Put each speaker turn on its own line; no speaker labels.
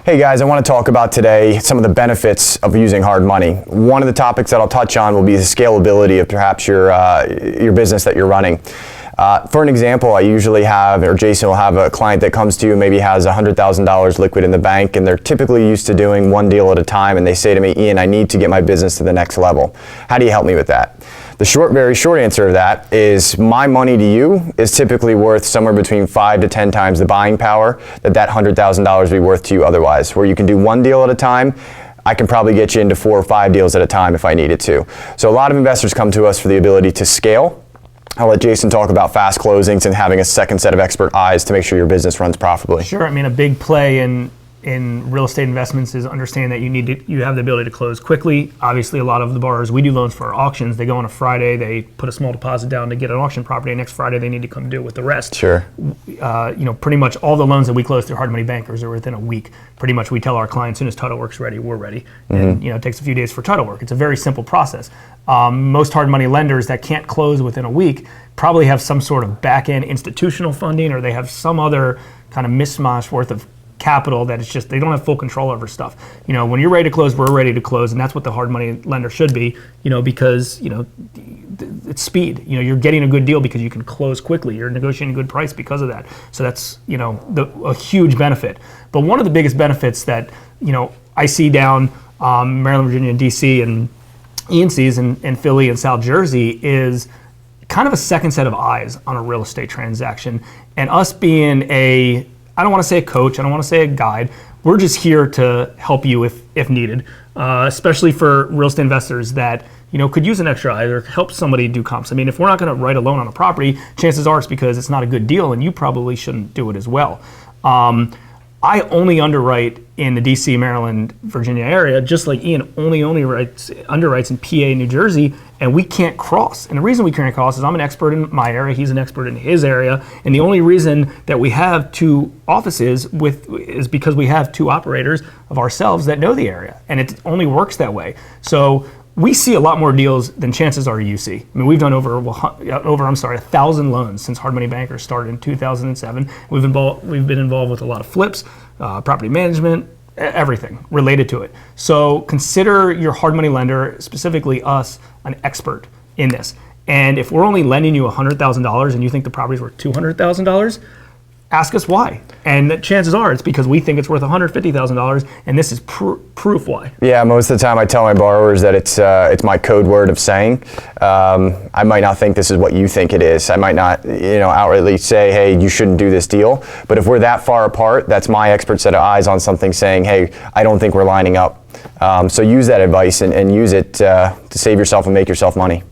Hey guys, I want to talk about today some of the benefits of using hard money. One of the topics that I'll touch on will be the scalability of perhaps your business that you're running. For an example, I usually have, or Jason will have a client that comes to you, maybe has $100,000 liquid in the bank, and they're typically used to doing one deal at a time, and they say to me, Ian, I need to get my business to the next level. How do you help me with that? The very short answer to that is my money to you is typically worth somewhere between 5 to 10 times the buying power that $100,000 would be worth to you otherwise. Where you can do one deal at a time, I can probably get you into 4 or 5 deals at a time if I needed to. So a lot of investors come to us for the ability to scale. I'll let Jason talk about fast closings and having a second set of expert eyes to make sure your business runs profitably.
Sure. I mean, a big play in real estate investments is understanding that you have the ability to close quickly. Obviously, a lot of the borrowers, we do loans for our auctions. They go on a Friday, they put a small deposit down to get an auction property. Next Friday, they need to come do it with the rest.
Sure.
Pretty much all the loans that we close through hard money bankers are within a week. Pretty much we tell our clients, as soon as title work's ready, we're ready. And it takes a few days for title work. It's a very simple process. Most hard money lenders that can't close within a week probably have some sort of back-end institutional funding, or they have some other kind of mismatch worth of capital that it's just they don't have full control over stuff. When you're ready to close, we're ready to close, and that's what the hard money lender should be. Because it's speed. You're getting a good deal because you can close quickly. You're negotiating a good price because of that. So that's a huge benefit. But one of the biggest benefits that I see down Maryland, Virginia, and DC, and Ian sees in Philly and South Jersey is kind of a second set of eyes on a real estate transaction, and us being I don't want to say a coach, I don't want to say a guide. We're just here to help you if needed, especially for real estate investors that could use an extra eye or help somebody do comps. I mean, if we're not going to write a loan on a property, chances are it's because it's not a good deal, and you probably shouldn't do it as well. I only underwrite in the DC, Maryland, Virginia area, just like Ian only underwrites in PA, New Jersey, and we can't cross. And the reason we can't cross is I'm an expert in my area, he's an expert in his area, and the only reason that we have 2 offices is because we have 2 operators of ourselves that know the area, and it only works that way. So we see a lot more deals than chances are you see. I mean, we've done over 1,000 loans since Hard Money Bankers started in 2007. We've been involved with a lot of flips, property management, everything related to it. So consider your hard money lender, specifically us, an expert in this. And if we're only lending you $100,000 and you think the property's worth $200,000, ask us why. And the chances are it's because we think it's worth $150,000, and this is proof why. Yeah,
most of the time I tell my borrowers that it's my code word of saying, I might not think this is what you think it is. I might not outrightly say, hey, you shouldn't do this deal. But if we're that far apart, that's my expert set of eyes on something saying, hey, I don't think we're lining up. So use that advice and use it to save yourself and make yourself money.